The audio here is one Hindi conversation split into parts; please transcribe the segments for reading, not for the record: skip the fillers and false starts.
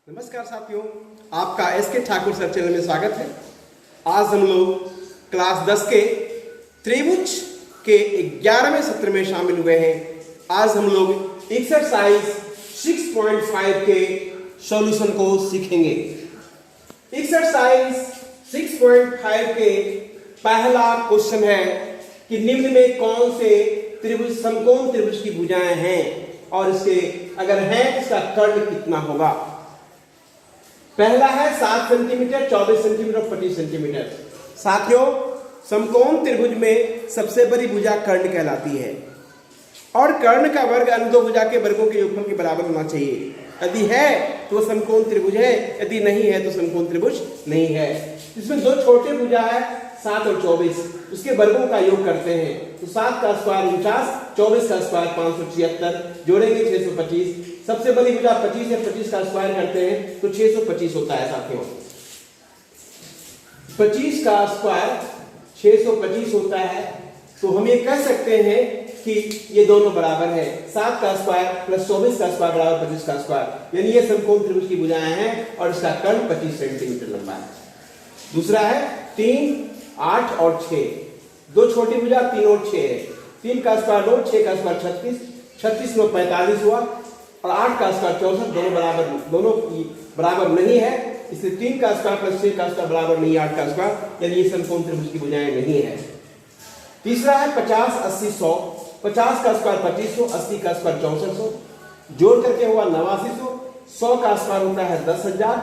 नमस्कार साथियों, आपका एसके ठाकुर सर चैनल में स्वागत है। आज हम लोग क्लास 10 के त्रिभुज के 11वें सत्र में शामिल हुए हैं। आज हम लोग एक्सरसाइज 6.5 के सॉल्यूशन को सीखेंगे। एक्सरसाइज 6.5 के पहला क्वेश्चन है कि निम्न में कौन से त्रिभुज समकोण त्रिभुज की भुजाएं हैं और इसके अगर है तो इसका कर्ण कितना होगा। पहला है 7 सेंटीमीटर, 24 सेंटीमीटर और 25 सेंटीमीटर। साथियों, समकोण त्रिभुज में सबसे बड़ी भुजा कर्ण कहलाती है और कर्ण का वर्ग अन्य दो भुजा के वर्गों के योगफल के बराबर होना चाहिए। यदि है तो समकोण त्रिभुज है, यदि नहीं है तो समकोण त्रिभुज नहीं है। इसमें दो छोटे भुजा है 7 और 24, उसके वर्गों का योग करते हैं तो 7 का स्क्वायर 49, 24 का स्क्वायर 576, जोड़ेंगे 625। सबसे बड़ी भुजा 25 है, 25 का स्क्वायर करते हैं तो 625 होता है। साथियों, 25 का स्क्वायर 625 होता है तो हम ये कह सकते हैं कि ये दोनों बराबर है। 7 का स्क्वायर प्लस 24 का स्क्वायर बराबर 25 का स्क्वायर, यानी ये समकोण त्रिभुज की भुजाएं हैं और इसका कर्ण 25 सेंटीमीटर लंबा है। दूसरा है 3, 8 और 6, दो छोटी भुजा 3 और 6 है। 3 का स्क्वायर 2, 6 का स्क्वायर 36, 36 में 45 हुआ और 8 का स्क्वायर 64, दोनों बराबर नहीं है, इसलिए 3 का स्क्वायर प्लस 6 का स्क्वायर बराबर नहीं 8 का स्क्वायर, यानी ये समकोण त्रिभुज की भुजाएं नहीं है। तीसरा है 50, 80, 100, 50 का स्क्वायर 2500, 80 का स्क्वायर 6400, जोड़ करके हुआ 8900, 100 का स्क्वायर होता है 10,000,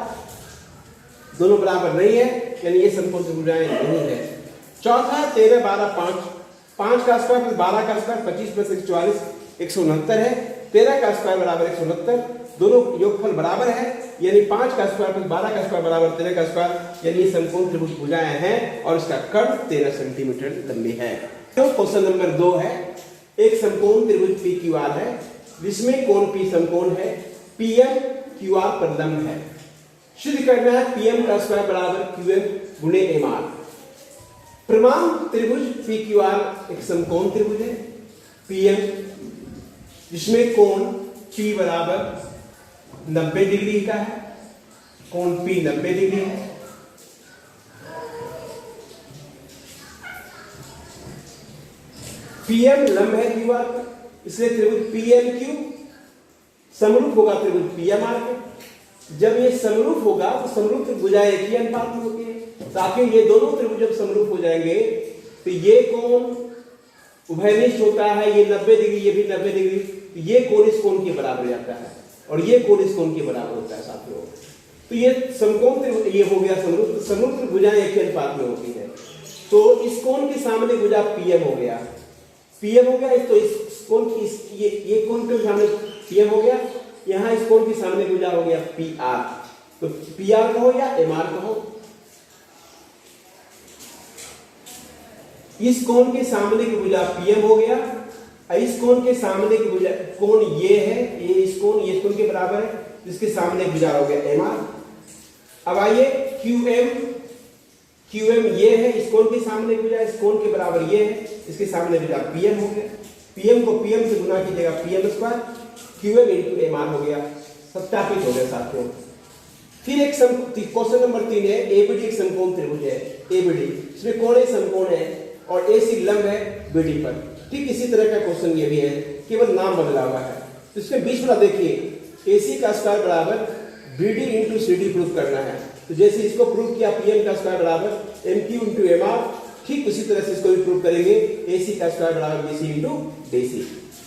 दोनों बराबर नहीं है, यानी ये समकोण त्रिभुज नहीं है। चौथा है 13, 12, 5, 5 का स्क्वायर प्लस 12 का स्क्वायर 25 प्लस 144 169 है। 13 का स्क्वायर बराबर 169, दोनों योगफल बराबर है, यानी 5 का स्क्वायर प्लस 12 का स्क्वायर बराबर 13 का स्क्वायर, यानी ये समकोण त्रिभुज भुजाएं हैं और इसका कर्ण 13 सेंटीमीटर लंबी है। तो क्वेश्चन नंबर 2 है, एक समकोण त्रिभुज PQR है जिसमें कोण P समकोण है, PM QR पर लंब है। सिद्ध करना है PM का स्क्वायर बराबर QM गुणे MR। प्रमाण त्रिभुज PQR एक समकोण त्रिभुज है PM जिसमें कोण P बराबर 90 डिग्री का है, कोण P 90 डिग्री है। PM लंब है QR पर, इसलिए त्रिभुज PMQ समरूप होगा त्रिभुज PMR के। जब ये समरूप होगा तो समरूप भुजाएं एक ही अनुपात में होती है। ताकि ये दोनों त्रिभुज जब समरूप हो जाएंगे तो ये कोण उभयनिष्ठ होता है, ये 90 डिग्री, ये भी 90 डिग्री, तो ये कोण इस कोण के बराबर जाता है और ये कोण इस कोण के बराबर होता है। साथियों, तो ये समकोण त्रिभुज ये हो गया समरूप। तो समरूप भुजाएं एक ही अनुपात में होती है। तो इस कोण के सामने भुजा PM हो गया, PM हो गया, तो इस कोण की ये कोण के सामने PM हो गया, यहाँ इस कोण के सामने भुजा हो गया PR। तो PR कहो या MR कहो, इस कोण के सामने की भुजा PM हो गया, इस कोण के सामने की भुजा कोण ये है, ये इस कोण के बराबर है, जिसके सामने भुजा हो गया MR। अब आइए QM ये है, इस कोण के सामने भुजा इस कोण के बराबर ये है, इसके सामने भुजा PM हो गया। PM को PM से गुना कीजिएगा PM square, QM into MR हो गया, सत्यापित हो गया। साथियों, फिर एक क्वेश्चन नंबर 3 है, ABD एक समकोण त्रिभुज है ABD, इसमें कोण A समकोण है और AC लंब है BD पर। ठीक इसी तरह का क्वेश्चन ये भी है, केवल नाम बदला हुआ है। तो इसके बीच वाला देखिए, AC का स्क्वायर बराबर BD इंटू CD प्रूव करना है। तो जैसे इसको प्रूव किया PM का स्क्वायर बराबर MQ इंटू MR, ठीक उसी तरह से इसको भी प्रूव करेंगे, AC का स्क्वायर बराबर BC इंटू DC।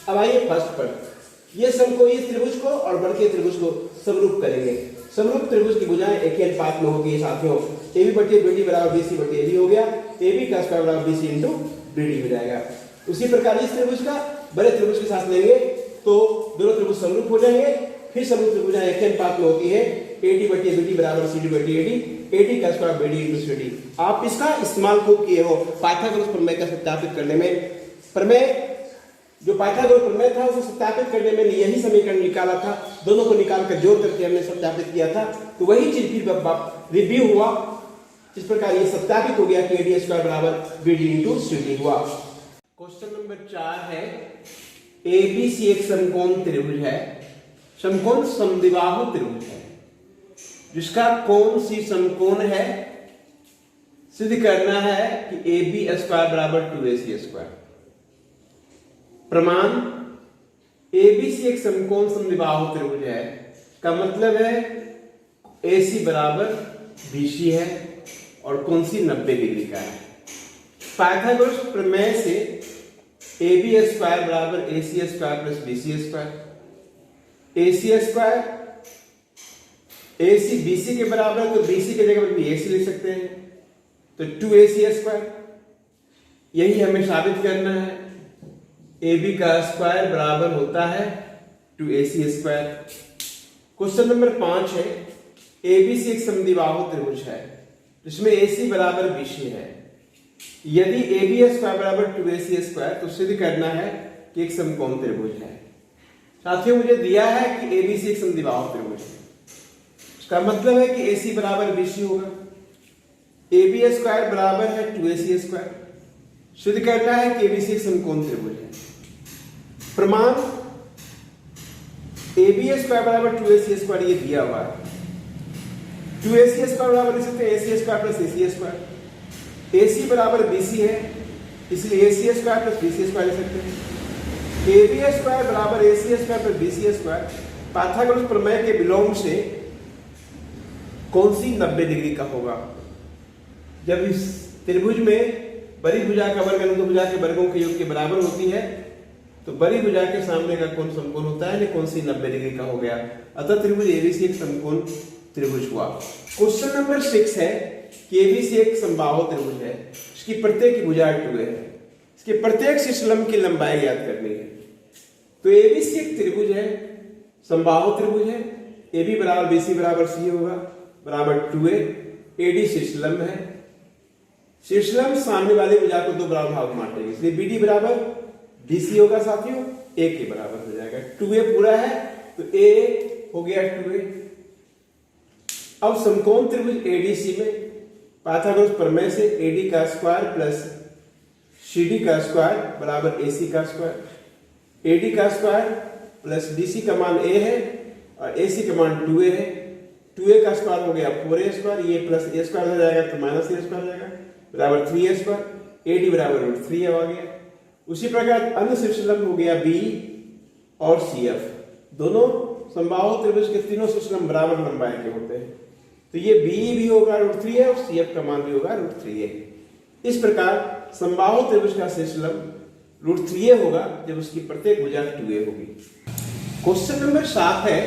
अब आइए फर्स्ट पर, ये समकोण इस त्रिभुज को और बढ़के त्रिभुज को समरूप करेंगे। समरूप त्रिभुज की भुजाएं एक ही अनुपात में होगी। साथियों, AB बटे BD बराबर BC बटे AD हो गया, AB का स्क्वायर बराबर BC इंटू BD हो जाएगा। उसी प्रकार इस त्रिभुज का बड़े त्रिभुज के साथ लेंगे तो दोनों त्रिभुज समरूप हो जाएंगे। फिर समरूप त्रिभुजाएं एक ही अनुपात में होती है, AD बटे BD बराबर CD बटे AD, AD का स्क्वायर BD इंटू CD। आप इसका इस्तेमाल खूब किए हो पाइथागोरस प्रमेय का सत्यापित करने में। प्रमेय जो पाइथागोरस प्रमेय था उसे सत्यापित करने में यही समीकरण निकाला था, दोनों को निकाल कर जोड़ करके हमने सत्यापित किया था। तो वही चीज फिर रिव्यू हुआ। इस प्रकार ये सत्यापित हो गया कि AD स्क्वायर बराबर BD इंटू CD हुआ। क्वेश्चन नंबर 4 है, ABC एक समकोण त्रिभुज है, समकोण समद्विबाहु त्रिभुज है। जिसका कौन सी समकोण है, सिद्ध करना है कि AB स्क्वायर बराबर 2AC स्क्वायर। प्रमाण ABC एक समकोण समद्विबाहु त्रिभुज है, का मतलब है AC बराबर BC है और कौन सी 90 डिग्री का है। पाइथागोरस प्रमेय से AB स्क्वायर बराबर AC square plus BC square, AC square AC BC के बराबर है तो BC की जगह पर भी AC लिख सकते हैं, तो 2AC स्क्वायर। यही हमें साबित करना है, AB का स्क्वायर बराबर होता है 2AC स्क्वायर। क्वेश्चन नंबर 5 है, ABC एक समद्विबाहु त्रिभुज है जिसमें AC बराबर BC है। यदि AB स्क्वायर बराबर 2AC स्क्वायर तो सिद्ध करना है कि एक समकोण त्रिभुज है। साथियों, मुझे दिया है कि ABC एक समद्विबाहु त्रिभुज है, इसका मतलब है कि AC बराबर BC होगा। AB स्क्वायर बराबर है 2AC स्क्वायर, सिद्ध करना है कि ABC एक समकोण त्रिभुज है। प्रमाण AB स्क्वायर बराबर 2AC स्क्वायर ये दिया हुआ है, 2AC स्क्वायर बराबर लिख सकते हैं AC square plus AC square. AC बराबर BC है, इसलिए AC square plus BC square लिख सकते हैं। AB स्क्वायर बराबर AC square plus BC square Pythagoras प्रमेय के विलोम से कौन सी 90 डिग्री का होगा। जब इस त्रिभुज में बड़ी भुजा का वर्ग अनुदैर्ध्य भुजा के वर्गों के योग के बराबर होती है तो बड़ी भुजा के सामने का कोण समकोण होता है, कौन सी 90 डिग्री का हो गया, अतः त्रिभुज ABC एक समकोण त्रिभुज हुआ। क्वेश्चन नंबर 6 है कि ABC एक समबाहु त्रिभुज है, इसकी प्रत्येक भुजा 2 है, इसके प्रत्येक शीर्ष लंब की लंबाई ज्ञात करनी है। तो ABC एक त्रिभुज है, समबाहु त्रिभुज है, AB बराबर BC बराबर C होगा बराबर 2a, AD शीर्ष लंब है, शीर्ष लंब सामने वाले भुजा को दो बराबर भाग में बांटेंगे, इसलिए BD बराबर BC होगा साथियों, A के बराबर हो जाएगा। 2a पूरा है तो A हो गया 2a। अब समकोण त्रिभुज ADC में पाइथागोरस प्रमेय से AD का स्क्वायर प्लस CD का स्क्वायर बराबर AC का स्क्वायर, AD का स्क्वायर प्लस DC का मान A है और AC का मान 2a है, 2a का स्क्वायर हो गया 4a स्क्वायर, ये प्लस a स्क्वायर हो जाएगा तो माइनस a स्क्वायर हो जाएगा बराबर 3a स्क्वायर, AD बराबर √3 आ गया। उसी प्रकार अन्य शीर्ष लंब हो गया B और CF, दोनों समबाहु त्रिभुज के तीनों शीर्ष लंब बराबर लंबाई के होते हैं, तो ये BE भी होगा √3 है और CF का मान भी होगा √3 है। इस प्रकार समबाहु त्रिभुज का शीर्ष लंब √3 होगा जब उसकी प्रत्येक भुजा 2a होगी। क्वेश्चन नंबर 7 है,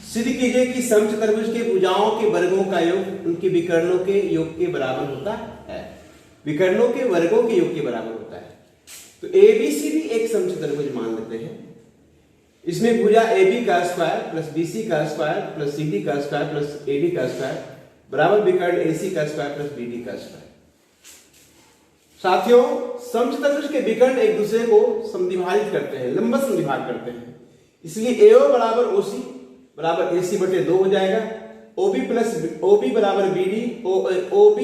सिद्ध कीजिए कि समचतुर्भुज के भुजाओं के वर्गों का योग उनके विकर्णों के योग के बराबर होता है। विकर्णों के वर्गों के योग के बराबर होता है, तो ABC भी एक समचतुर्भुज मान लेते हैं। इसमें भुजा AB का स्क्वायर प्लस BC का स्क्वायर प्लस CD का स्क्वायर प्लस AD का स्क्वायर बराबर विकर्ण AC का स्क्वायर प्लस BD का स्क्वायर। साथियों, समचतुर्भुज के विकर्ण एक दूसरे को समद्विभाजित करते हैं, लंबवत समद्विभाग करते हैं, इसलिए AO बराबर OC बराबर AC बटे 2 हो जाएगा। OB प्लस OB बराबर BD, OB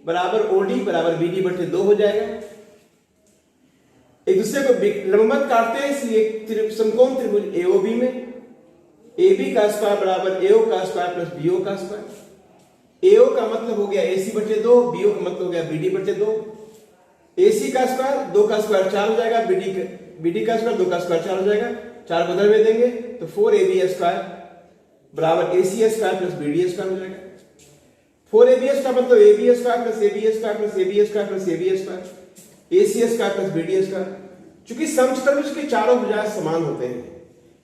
बराबर OD बराबर BD बटे 2 हो जाएगा। एक दूसरे को लंबवत काटते हैं, इसलिए समकोण त्रिभुज AOB में AB का स्क्वायर बराबर AO का स्क्वायर प्लस BO का स्क्वायर। AO का मतलब हो गया AC बटे 2, BO का मतलब हो गया BD बटे 2। AC का स्क्वायर 2 का स्क्वायर 4 हो जाएगा, BD का स्क्वायर 2 का स्क्वायर 4 हो जाएगा, 4 बदल में देंगे तो 4AB स्क्वायर बराबर AC square plus BD square हो जाएगा। 4AB का मतलब AB square plus AB square plus AB square plus AB square, AC square plus BD square. चूंकि समचतुर्भुज के चारों भुजाएं समान होते हैं,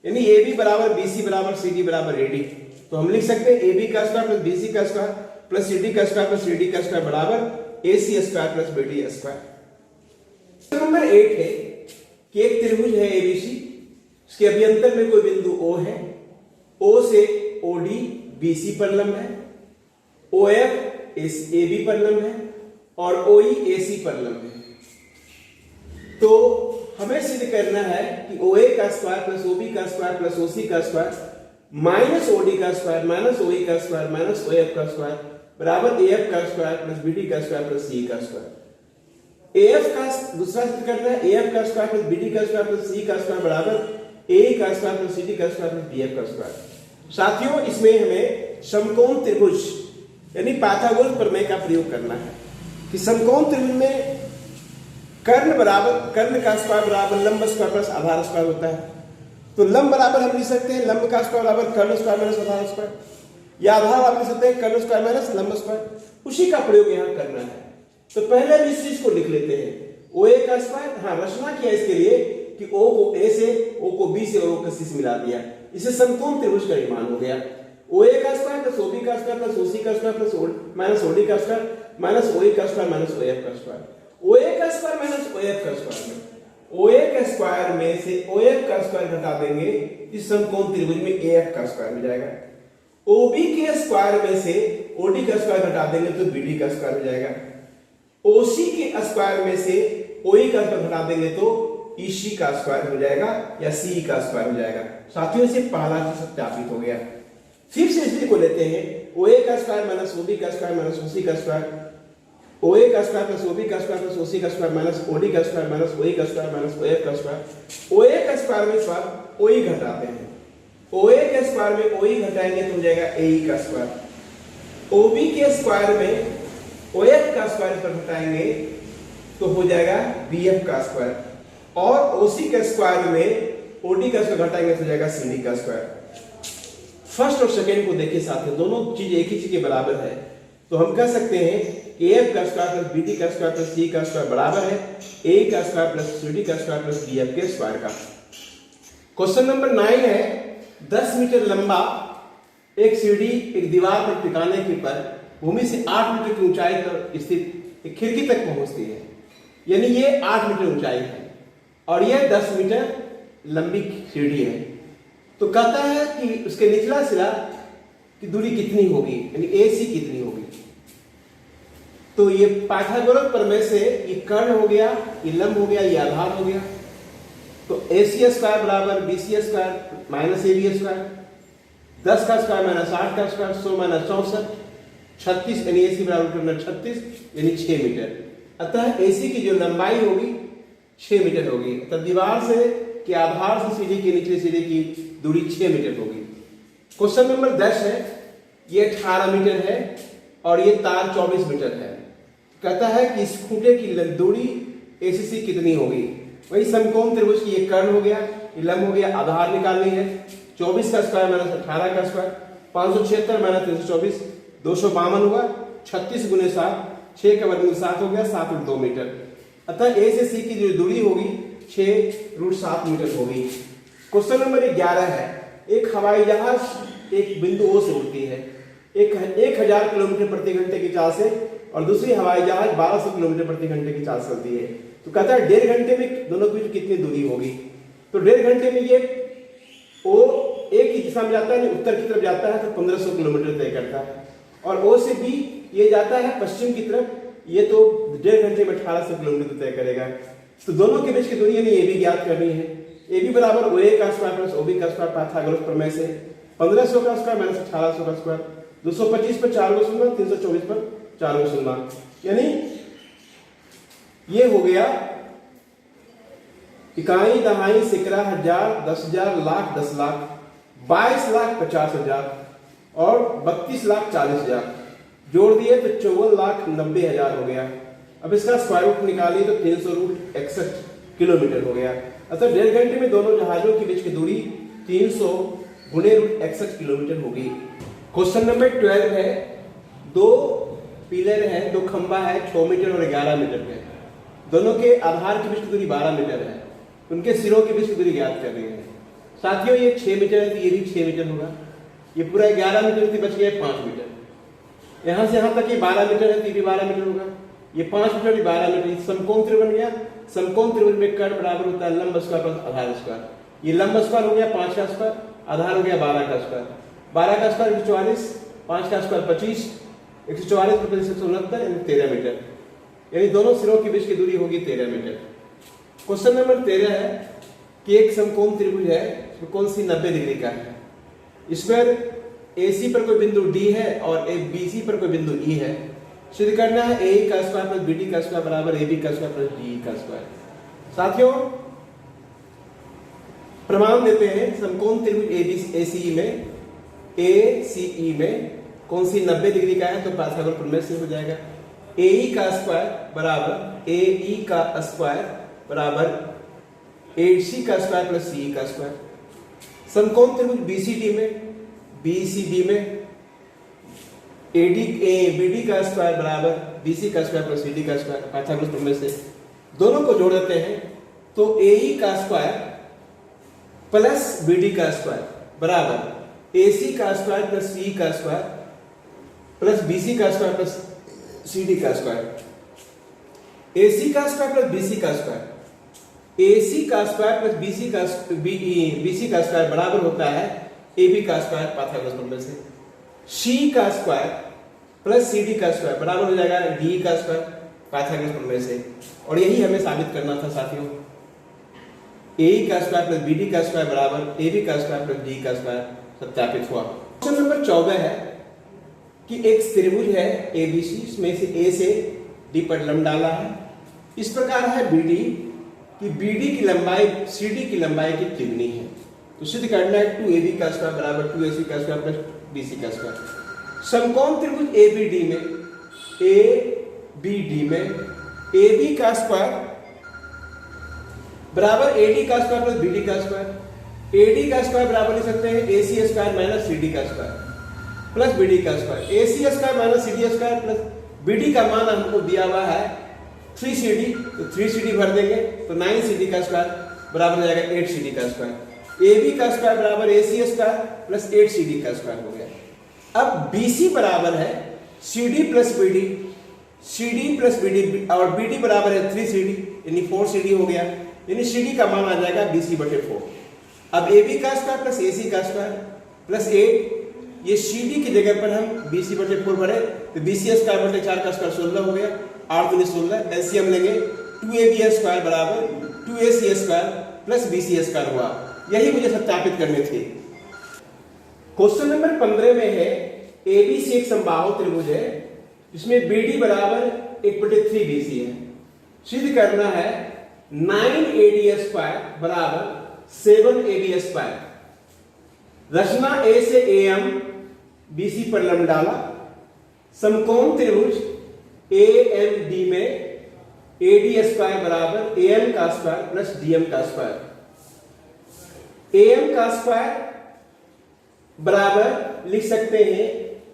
यानी AB बराबर BC बराबर CD बराबर AD, तो हम लिख सकते हैं AB का स्क्वायर प्लस BC का स्क्वायर प्लस CD का स्क्वायर प्लस AD का स्क्वायर बराबर AC square plus BD square. Number 8 है कि एक त्रिभुज है ABC, इसके अभ्यंतर में कोई बिंदु O है, O से OD BC पर लंब है, OF AB पर लंब है और OE AC पर लंब है। तो हमें सिद्ध करना है कि OA का स्क्वायर प्लस OB का स्क्वायर प्लस OC का स्क्वायर माइनस OD का स्क्वायर माइनस OE का स्क्वायर माइनस OF का स्क्वायर बराबर AF का स्क्वायर प्लस BD का स्क्वायर प्लस CE का स्क्वायर। AF का दूसरा सिद्ध करना है, AF का स्क्वायर प्लस BD का स्क्वायर प्लस CE का स्क्वायर बराबर AE का स्क्वायर प्लस CD का स्क्वायर प्लस BF का स्क्वायर। साथियों, इसमें हमें समकोण त्रिभुज यानी पाइथागोरस प्रमेय का प्रयोग करना है कि समकोण त्रिभुज में कर्ण का स्क्वायर बराबर लंब स्क्वायर प्लस आधार स्क्वायर होता है। तो लंब बराबर हम लिख सकते हैं लंब का स्क्वायर बराबर कर्ण स्क्वायर माइनस आधार स्क्वायर, या आधार आप लिख सकते हैं कर्ण स्क्वायर माइनस लंब स्क्वायर। उसी का प्रयोग यहाँ करना है। तो पहले हम इस चीज को लिख लेते हैं OA का स्क्वायर। हाँ, रचना किया इसके लिए कि O को A से, O को B से और O को C से मिला दिया, इसे समकोण त्रिभुज का निर्माण हो गया। OA का स्क्वायर प्लस OB का स्क्वायर प्लस OC का स्क्वायर प्लस माइनस OD का स्क्वायर माइनस OE का स्क्वायर माइनस OF का स्क्वायर। OA का स्क्वायर माइनस OF का स्क्वायर में OA के स्क्वायर में से OF का स्क्वायर घटा देंगे, इस समकोण त्रिभुज में AF का स्क्वायर मिल जाएगा। OB के स्क्वायर में से OD का स्क्वायर घटा देंगे तो BD का स्क्वायर हो जाएगा। OC के स्क्वायर में से OE का स्क्वायर घटा देंगे तो EC का स्क्वायर हो जाएगा या CE का स्क्वायर हो जाएगा। साथियों से पहला चीज सत्यापित हो गया। फिर से इसी को लेते हैं OA का स्क्वायर माइनस OB का स्क्वायर माइनस OC का स्क्वायर, OA का स्क्वायर प्लस OB का स्क्वायर प्लस OC का स्क्वायर माइनस OD का स्क्वायर माइनस OE का स्क्वायर माइनस OF का स्क्वायर। OA का स्क्वायर में स्क्वायर OE घटाते हैं, OA के स्क्वायर में OE घटाएंगे तो हो जाएगा AE का स्क्वायर। OB के स्क्वायर में OF का स्क्वायर पर घटाएंगे तो हो जाएगा BF का स्क्वायर, और OC के स्क्वायर में OD का स्क्वायर घटाएंगे तो हो जाएगा CD का स्क्वायर। फर्स्ट और सेकेंड को देखिए साथियों, दोनों चीज एक ही चीज के बराबर है, तो हम कह सकते हैं कि AF का स्क्वायर प्लस BD का स्क्वायर प्लस C का स्क्वायर बराबर है A का स्क्वायर प्लस CD का स्क्वायर प्लस BF के स्क्वायर का। क्वेश्चन नंबर 9 है 10 मीटर लंबा एक सीढ़ी एक दीवार पर टिकाने के पर भूमि से 8 मीटर की ऊंचाई पर स्थित एक खिड़की तक पहुंचती है, यानी ये 8 मीटर ऊंचाई है और यह 10 मीटर लंबी सीढ़ी है। तो कहता है कि उसके निचला सिरा की दूरी कितनी होगी, यानी AC कितनी होगी। तो ये पाइथागोरस प्रमेय से ये कर्ण हो गया, ये लंब हो गया, ये आधार हो गया। तो AC स्क्वायर बराबर BC square minus AB square, 10 का स्क्वायर माइनस 8 का स्क्वायर 100 माइनस 64 36, यानी AC बराबर 36 यानी 6 मीटर। अतः AC की जो लंबाई होगी 6 मीटर होगी। अतः दीवार से के आधार से सीढ़ी के निचले सिरे की दूरी 6 मीटर होगी। क्वेश्चन नंबर 10 है, ये 18 मीटर है और ये तार 24 मीटर है। कहता है कि इस खूंटे की दूरी ACC कितनी होगी। वही समकोण त्रिभुज की ये कर्ण हो गया, ये लंब हो गया, आधार निकालनी है। 24 का स्क्वायर माइनस 18 का स्क्वायर 576 माइनस 324 252 हुआ, 36 गुने 7 6 का वर्गमूल 7 हो गया, 7 √2 मीटर। अतः A से C की जो दूरी होगी 6√7 मीटर होगी। क्वेश्चन नंबर 11 है, एक हवाई जहाज एक बिंदु O से उड़ती है 1000 किलोमीटर प्रति घंटे की चाल से और दूसरी हवाई जहाज 1200 किलोमीटर प्रति घंटे की चाल से चलती है। तो कहता है 1.5 घंटे में दोनों के बीच कितनी दूरी होगी। तो 1.5 घंटे में ये O एक ही दिशा में जाता है, उत्तर की तरफ जाता है तो 1500 किलोमीटर तय करता है, और O से B ये जाता है पश्चिम की तरफ, ये तो 1.5 घंटे में 1800 किलोमीटर तय करेगा। तो दोनों के बीच की दूरी यानी AB ज्ञात करनी है। AB बराबर OA का स्क्वायर प्लस OB का स्क्वायर पाइथागोरस प्रमेय से 1500 का स्क्वायर माइनस 1800 का स्क्वायर 225 पर 4 को सुनना 324 पर 4 को सुनना, यानी ये हो गया इकाई दहाई सिकरा हजार 10,000 लाख 10 लाख 22,50,000 और 32,40,000 जोड़ दिए तो 54,90,000 हो गया। अब इसका स्क्वायर रूट निकालिए तो 300√61 किलोमीटर हो गया। अतः 1.5 घंटे में दोनों जहाजों के बीच की दूरी 300 गुणे √61 किलोमीटर होगी। क्वेश्चन नंबर 12 है, 2 पिलर है, 2 खंबा है 6 मीटर और 11 मीटर के, दोनों के आधार के बीच की दूरी 12 मीटर है, उनके सिरों के बीच की दूरी ज्ञात कर रही है। साथियों ये 6 मीटर है तो ये भी 6 मीटर होगा, ये पूरा 11 मीटर से बच गया 5 मीटर, यहां से यहां तक ये 12 मीटर है तो ये भी 12 मीटर होगा, ये 5 मीटर ये 12 मीटर। समकोण त्रिभुज बन गया। समकोण त्रिभुज में कर्ण बराबर होता है लंब स्क्वायर प्लस आधार स्क्वायर। ये लंब स्क्वायर हो गया 5 का स्क्वायर, आधार हो गया 12 का स्क्वायर, 12 का स्क्वायर 144, 5 का स्क्वायर 25, 144 पर 169 यानी 13 मीटर, यानी दोनों सिरों के बीच की दूरी होगी 13 मीटर। क्वेश्चन नंबर 13 है कि एक समकोण त्रिभुज है, इसमें कौन सी 90 डिग्री का है। इस पर AC पर कोई बिंदु D है और BC पर कोई बिंदु E है। सिद्ध करना है AE का स्क्वायर प्लस BD का स्क्वायर बराबर AB का स्क्वायर प्लस DE का स्क्वायर। साथियों प्रमाण देते हैं समकोण त्रिभुज ACE में ए सी ई में कौन सी 90 डिग्री का है तो पाइथागोरस प्रमेय से हो जाएगा। ए ई का स्क्वायर बराबर ए ई का स्क्वायर बराबर 8c का स्क्वायर प्लस सी का स्क्वायर। समकोण त्रिभुज बीसीडी में एडी बीडी का स्क्वायर बराबर बीसी का स्क्वायर प्लस सीडी का स्क्वायर। पाइथागोरस प्रमेय से दोनों को जोड़ देते हैं तो एई का स्क्वायर प्लस बीडी का स्क्वायर बराबर एसी का स्क्वायर प्लस सी का स्क्वायर प्लस बीसी का स्क्वायर प्लस सीडी का स्क्वायर। एसी का स्क्वायर प्लस बीसी का स्क्वायर, एसी का स्क्वायर प्लस बीसी का स्क्वायर बराबर होता है एबी का स्क्वायर पाइथागोरस प्रमेय से। सी का स्क्वायर प्लस सीडी का स्क्वायर बराबर हो जाएगा डी का स्क्वायर पाइथागोरस प्रमेय से। और यही हमें साबित करना था साथियों, ए का स्क्वायर प्लस बीडी का स्क्वायर बराबर एबी का स्क्वायर प्लस डी का स्क्वायर सत्यापित हुआ। क्वेश्चन नंबर 14 है कि एक त्रिभुज है एबीसी, इसमें से ए से डी पर लंब डाला है। इस प्रकार है बीडी कि बीडी की लंबाई सीडी की लंबाई की तिगुनी है। तो सिद्ध करना है 2ab का स्क्वायर बराबर 2ac का स्क्वायर प्लस bc का स्क्वायर। समकोण त्रिभुज एबीडी में ab का स्क्वायर बराबर ad का स्क्वायर प्लस bd का स्क्वायर। ad का स्क्वायर बराबर लिख सकते हैं ac स्क्वायर माइनस cd का स्क्वायर प्लस bd का square. ac square minus cd square plus bd का मान हमको दिया हुआ है 3cd, तो 3cd भर देंगे तो 9cd का स्क्वायर बराबर हो जाएगा 8cd का स्क्वायर। AB का स्क्वायर बराबर AC स्क्वायर प्लस 8CD का स्क्वायर हो गया। अब BC बराबर है CD plus BD, CD plus BD और BD बराबर है 3CD यानी 4CD हो गया, यानी CD का मान आ जाएगा BC/4। अब AB का स्क्वायर प्लस AC का स्क्वायर प्लस 8, ये CD की जगह पर हम BC/4 भरे तो BC स्क्वायर बटे 4 का स्क्वायर 16 हो गया, 8 × 16 एलसीएम लेंगे 2AB स्क्वायर बराबर 2AC square plus BC square हुआ। यही मुझे सत्यापित करने थे। क्वेश्चन नंबर 15 में है एबीसी एक समबाहु त्रिभुज है जिसमें बीडी बराबर 1/3 BC है। सिद्ध करना है 9AD स्क्वायर बराबर 7AB स्क्वायर। रचना ए से AM BC पर लंब डाला। समकोण त्रिभुज AMD में AD स्क्वायर बराबर AM का स्क्वायर प्लस DM का स्क्वायर। AM का स्क्वायर बराबर लिख सकते हैं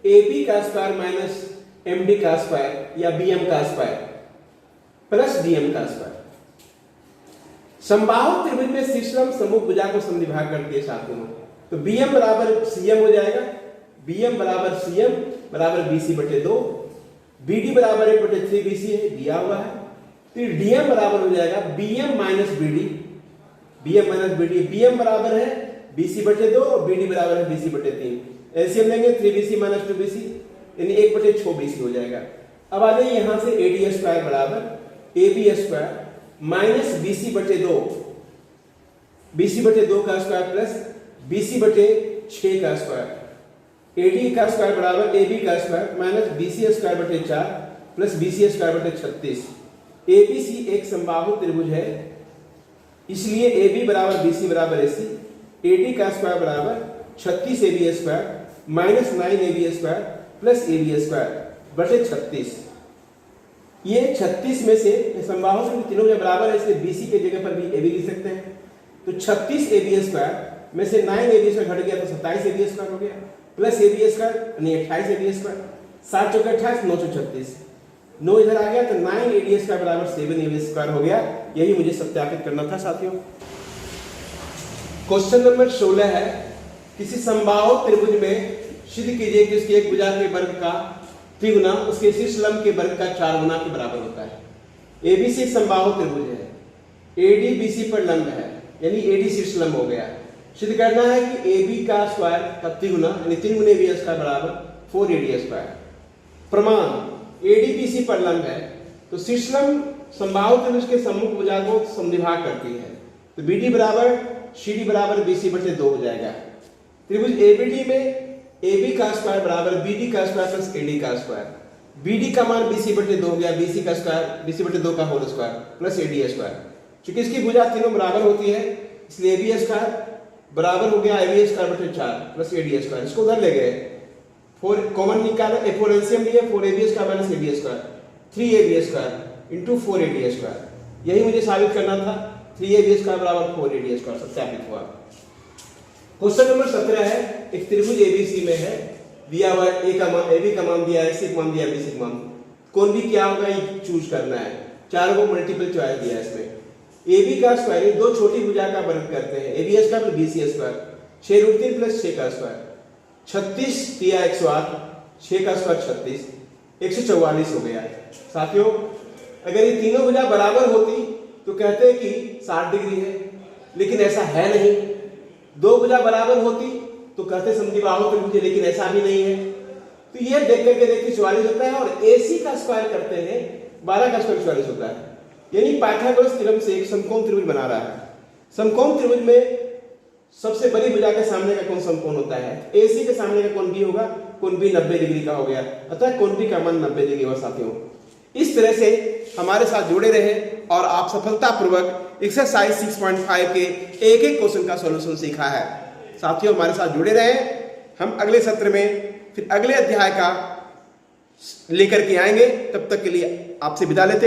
AB का स्क्वायर माइनस MD का स्क्वायर या BM का स्क्वायर प्लस DM का स्क्वायर। समबाहु त्रिभुज में शीर्षलंब सम्मुख भुजा को समद्विभाग कर दिए साथियों, तो BM बराबर CM हो जाएगा, BM बराबर CM बराबर BC/2, BD बराबर 1/3 BC है दिया हुआ है। फिर DM बराबर हो जाएगा BM minus BD, BM minus BD, BM बराबर है BC/2 और BD बराबर है BC/3। एलसीएम लेंगे 3BC माइनस 2BC यानी 1/6 BC हो जाएगा। अब आ जाइए यहां से AD स्क्वायर बराबर AB square minus BC/2, BC/2 का स्क्वायर प्लस BC/6 का स्क्वायर। AD का स्क्वायर बराबर AB का square minus BC square 4 plus BC square 36। ABC एक समबाहु त्रिभुज है इसलिए AB बराबर BC बराबर AC, AD का स्क्वायर बराबर 36AB square minus 9AB square plus AB square 36। ये 36 में से समबाहु त्रिभुज तीनों में बराबर है इसलिए BC के जगह पर भी AB लिख सकते हैं। तो 36AB स्क्वायर में से 9AB स्क्वायर घट गया तो 27AB स्क्वायर हो गया प्लस AB स्क्वायर यानी 28AB स्क्वायर। 7 × 28 936, 9 इधर आ गया तो 9AD स्क्वायर बराबर 7AB स्क्वायर हो गया। यही मुझे सत्यापित करना था साथियों। क्वेश्चन नंबर 16 है किसी समबाहु त्रिभुज में सिद्ध कीजिए कि उसकी एक भुजा के वर्ग का त्रिगुना उसके शीर्षलंब के वर्ग का 4 गुना के बराबर होता है। एबीसी एक समबाहु त्रिभुज है, एडी बीसी पर लंब है यानी एडी शीर्षलंब हो गया। सिद्ध करना है कि AB का स्क्वायर का त्रिगुना यानी 3 × AB स्क्वायर बराबर 4AD स्क्वायर। प्रमाण AD BC पर लंब है तो शीर्षलंब समबाहु त्रिभुज के सम्मुख भुजा को समद्विभाग करती है, तो BD बराबर CD बराबर BC/2 हो जाएगा। त्रिभुज ABD में AB का स्क्वायर बराबर BD का स्क्वायर प्लस AD का स्क्वायर। BD का मान BC/2 हो गया, BC का स्क्वायर BC/2 का whole square plus AD square. चूंकि इसकी भुजा तीनों बराबर होती है इसलिए AB स्क्वायर बराबर हो गया ab स्क्वायर बटे 4 प्लस ad स्क्वायर, इसको उधर ले गए, 4 कॉमन निकाला, फोर एलसीएम लिया, 4ab square minus ad square, 3ab square into 4ad square, यही मुझे साबित करना था। 3ab स्क्वायर बराबर 4ad स्क्वायर सत्यापित हुआ। क्वेश्चन नंबर 17 है, एक त्रिभुज एबीसी में है, दिया हुआ ए का मान, ab का मान दिया है, सी का मान दिया है, bc का मान, कौन भी क्या होगा ये चूज करना है। चारों को मल्टीपल चॉइस दिया है इसमें। AB का स्क्वायर दो छोटी भुजा का वर्ग करते हैं, ab square plus bc square, 6√3 plus 6 का स्क्वायर, 36 दिया 108, 6 का स्क्वायर 36, 144 हो गया। साथियों अगर ये तीनों भुजा बराबर होती तो कहते हैं कि 60 डिग्री है, लेकिन ऐसा है नहीं। दो भुजा बराबर होती तो कहते समद्विबाहु त्रिभुज, लेकिन ऐसा भी नहीं है। तो ये देख करके देखिए 44 होता है, और AC का स्क्वायर करते हैं 12 का स्क्वायर 44 होता है, यानी पाइथागोरस थ्योरम से एक समकोण त्रिभुज बना रहा है। समकोण त्रिभुज में सबसे बड़ी भुजा के सामने का कोण समकोण होता है, AC के सामने का कोण B होगा, कोण B 90 डिग्री का हो गया, अतः कोण B का मान 90 डिग्री हुआ। साथियों इस तरह से हमारे साथ जुड़े रहे और आप सफलतापूर्वक एक्सरसाइज 6.5 के एक एक क्वेश्चन का सॉल्यूशन सीखा है। साथियों हमारे साथ जुड़े रहे, हम अगले सत्र में फिर अगले अध्याय का लेकर के आएंगे। तब तक के लिए आपसे विदा लेते हैं।